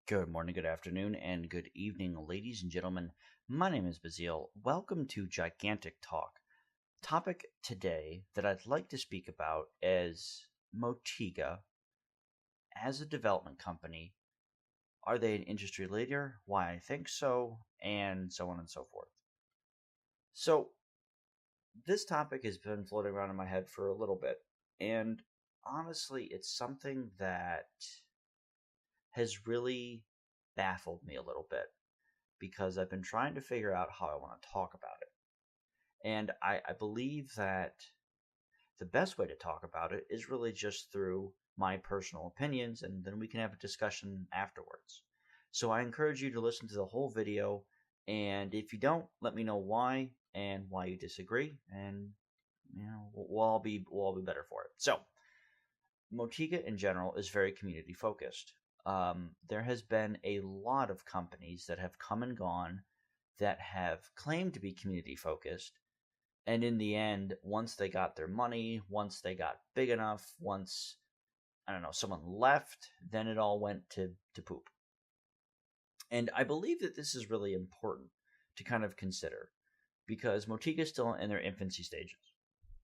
Good morning, good afternoon, and good evening, ladies and gentlemen. My name is Bazil. Welcome to Gigantic Talk. Topic today that I'd like to speak about is Motiga as a development company. Are they an industry leader? Why I think so, and so on and so forth. So, this topic has been floating around in my head for a little bit, and honestly, it's something that has really baffled me a little bit because I've been trying to figure out how I want to talk about it. And I believe that the best way to talk about it is really just through my personal opinions, and then we can have a discussion afterwards. So I encourage you to listen to the whole video, and if you don't, let me know why and why you disagree, and we'll all be better for it. So Motiga in general is very community focused. There has been a lot of companies that have come and gone that have claimed to be community focused, and in the end, once they got their money, once they got big enough, once I don't know, someone left, then it all went to poop. And I believe that this is really important to kind of consider because Motiga is still in their infancy stages.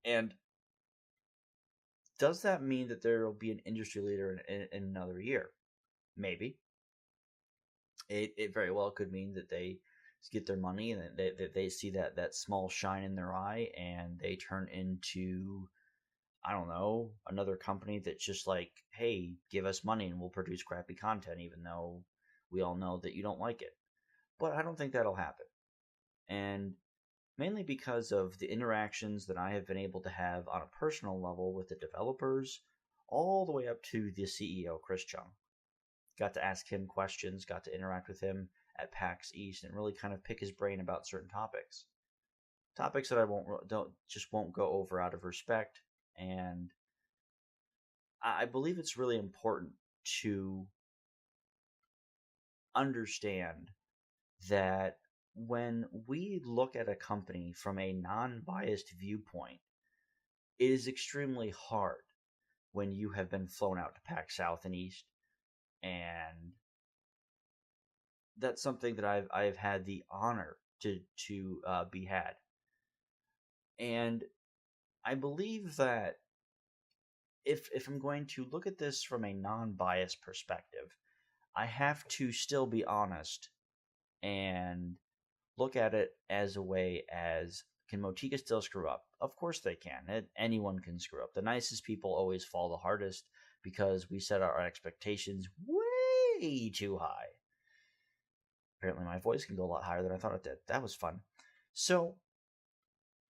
And does that mean that there will be an industry leader in another year? Maybe. It very well could mean that they get their money and they see that small shine in their eye and they turn into, I don't know, another company that's just like, hey, give us money and we'll produce crappy content, even though we all know that you don't like it. But I don't think that'll happen. And mainly because of the interactions that I have been able to have on a personal level with the developers, all the way up to the CEO, Chris Chung. Got to ask him questions, got to interact with him at PAX East, and really kind of pick his brain about certain topics. Topics that I won't go over out of respect, and I believe it's really important to understand that when we look at a company from a non biased viewpoint, it is extremely hard when you have been flown out to PAX South and East. And that's something that I've had the honor to be had. And I believe that if I'm going to look at this from a non biased perspective, I have to still be honest and look at it as a way as can Motiga still screw up? Of course they can. Anyone can screw up. The nicest people always fall the hardest because we set our expectations way too high. Apparently my voice can go a lot higher than I thought it did. That was fun. So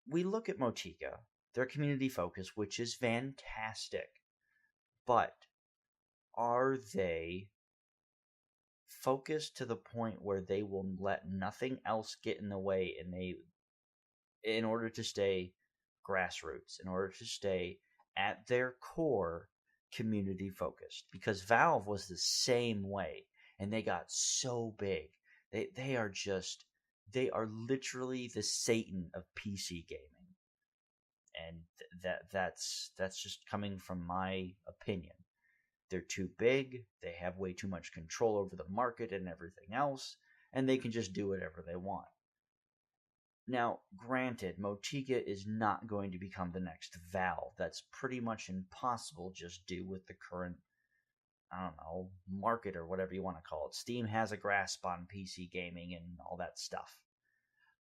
we look at Motiga, their community focus, which is fantastic. But are they focused to the point where they will let nothing else get in the way and in order to stay grassroots, in order to stay at their core community focused? Because Valve was the same way and they got so big. They are literally the Satan of PC gaming. And that's just coming from my opinion. They're too big, they have way too much control over the market and everything else, and they can just do whatever they want. Now, granted, Motiga is not going to become the next Valve. That's pretty much impossible just due with the current, I don't know, market or whatever you want to call it. Steam has a grasp on PC gaming and all that stuff.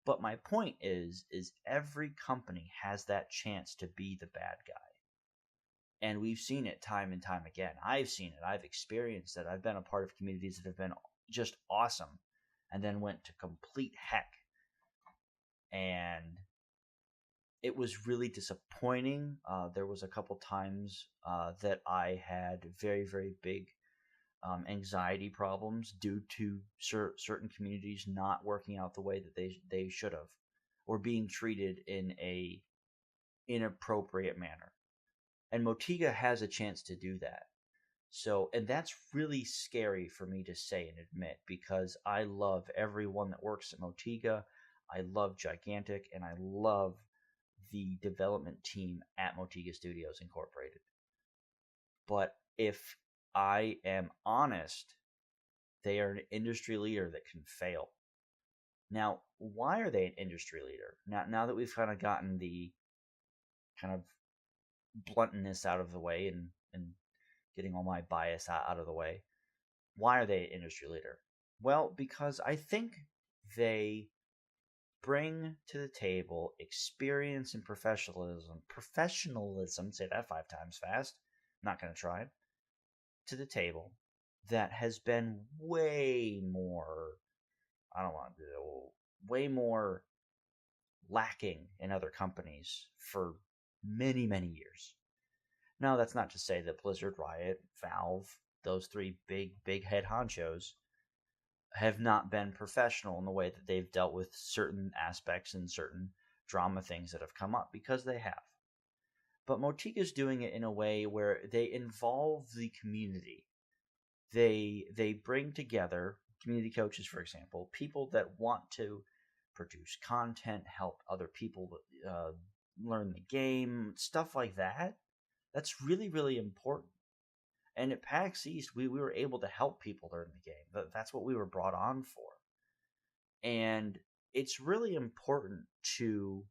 But my point is every company has that chance to be the bad guy. And we've seen it time and time again. I've seen it. I've experienced it. I've been a part of communities that have been just awesome and then went to complete heck. And it was really disappointing. There was a couple times that I had very, very big anxiety problems due to certain communities not working out the way that they should have, or being treated in a inappropriate manner. And Motiga has a chance to do that. So, and that's really scary for me to say and admit because I love everyone that works at Motiga. I love Gigantic, and I love the development team at Motiga Studios Incorporated. But if I am honest, They are an industry leader that can fail. Now, why are they an industry leader? Now that we've kind of gotten the kind of bluntness out of the way and getting all my bias out of the way, why are they an industry leader? Well, because I think they bring to the table experience and professionalism. Professionalism, say that 5 times fast. I'm not going to try it. To the table that has been way more, I don't want to do, way more lacking in other companies for many, many years. Now, that's not to say that Blizzard, Riot, Valve, those three big head honchos have not been professional in the way that they've dealt with certain aspects and certain drama things that have come up, because they have. But Motiga's doing it in a way where they involve the community. They bring together community coaches, for example, people that want to produce content, help other people learn the game, stuff like that. That's really, really important. And at PAX East, we were able to help people learn the game. That's what we were brought on for. And it's really important to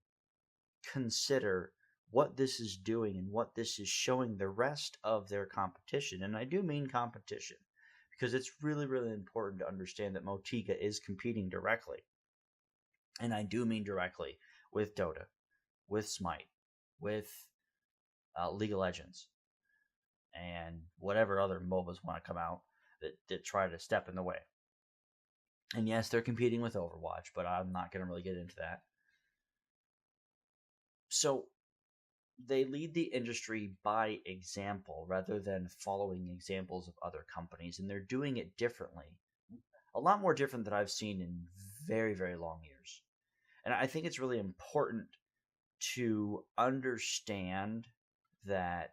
consider what this is doing and what this is showing the rest of their competition. And I do mean competition, because it's really, really important to understand that Motiga is competing directly. And I do mean directly with Dota, with Smite, with League of Legends, and whatever other MOBAs want to come out that try to step in the way. And yes, they're competing with Overwatch, but I'm not going to really get into that. So they lead the industry by example rather than following examples of other companies, and they're doing it differently. A lot more different than I've seen in very, very long years. And I think it's really important to understand that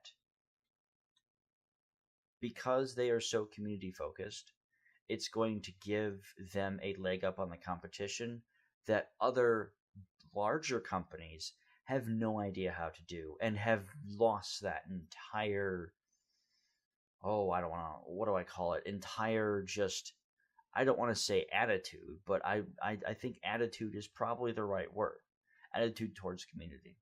because they are so community focused, it's going to give them a leg up on the competition that other larger companies have no idea how to do and have lost that entire, I don't want to, what do I call it? Entire just, I don't want to say attitude, but I think attitude is probably the right word. Attitude towards community.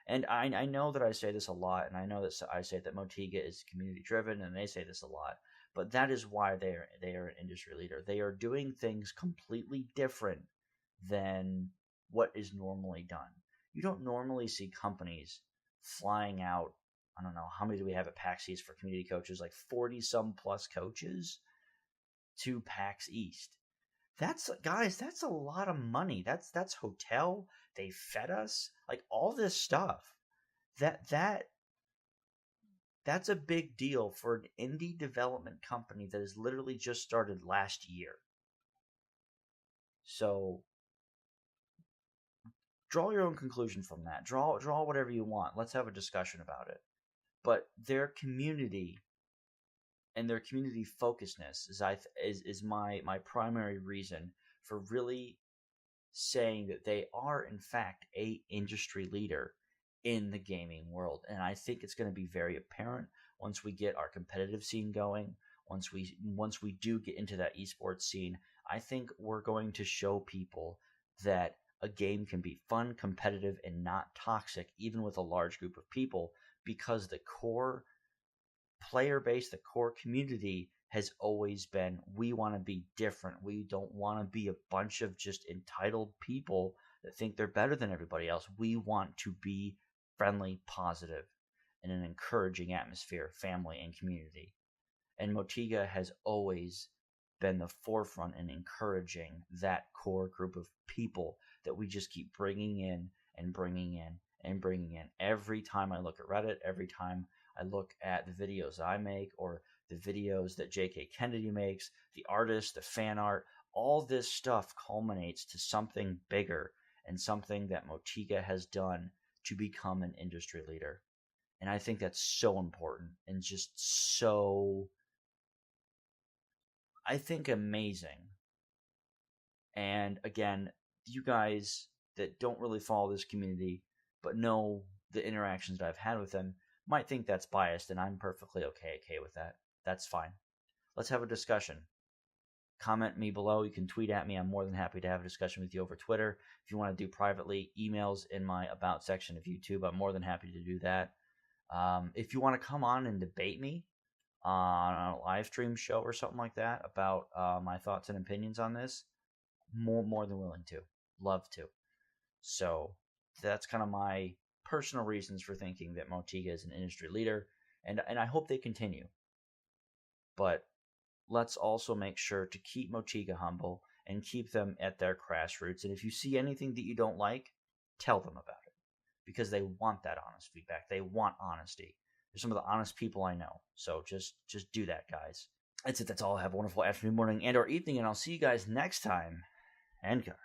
And I know that I say this a lot, and I know that I say that Motiga is community driven, and they say this a lot, but that is why they are an industry leader. They are doing things completely different than what is normally done. You don't normally see companies flying out, I don't know, how many do we have at PAX East for community coaches? Like 40 some plus coaches to PAX East. That's, guys, that's a lot of money. That's hotel. They fed us, like all this stuff. That's a big deal for an indie development company that has literally just started last year. So draw your own conclusion from that. Draw whatever you want. Let's have a discussion about it. But their community and their community focusedness is my primary reason for really saying that they are in fact a industry leader in the gaming world. And I think it's going to be very apparent once we get our competitive scene going, once we do get into that esports scene. I think we're going to show people that a game can be fun, competitive, and not toxic, even with a large group of people, because the core player base, the core community has always been, we want to be different. We don't want to be a bunch of just entitled people that think they're better than everybody else. We want to be friendly, positive, and an encouraging atmosphere, family, and community. And Motiga has always been the forefront in encouraging that core group of people that we just keep bringing in and bringing in and bringing in. Every time I look at Reddit, every time I look at the videos I make or the videos that J.K. Kennedy makes, the artists, the fan art, all this stuff culminates to something bigger and something that Motiga has done to become an industry leader. And I think that's so important and just so, I think, amazing. And again, you guys that don't really follow this community but know the interactions that I've had with them might think that's biased, and I'm perfectly okay with that. That's fine. Let's have a discussion. comment me below. You can tweet at me. I'm more than happy to have a discussion with you over Twitter. If you want to do privately, emails in my About section of YouTube. I'm more than happy to do that. If you want to come on and debate me on a live stream show or something like that about my thoughts and opinions on this, more than willing to. Love to. So that's kind of my personal reasons for thinking that Motiga is an industry leader, and I hope they continue. But let's also make sure to keep Motiga humble and keep them at their grassroots. And if you see anything that you don't like, tell them about it, because they want that honest feedback. They want honesty. They're some of the honest people I know. So just do that, guys. That's it. That's all. Have a wonderful afternoon, morning, and or evening, and I'll see you guys next time. Endcard.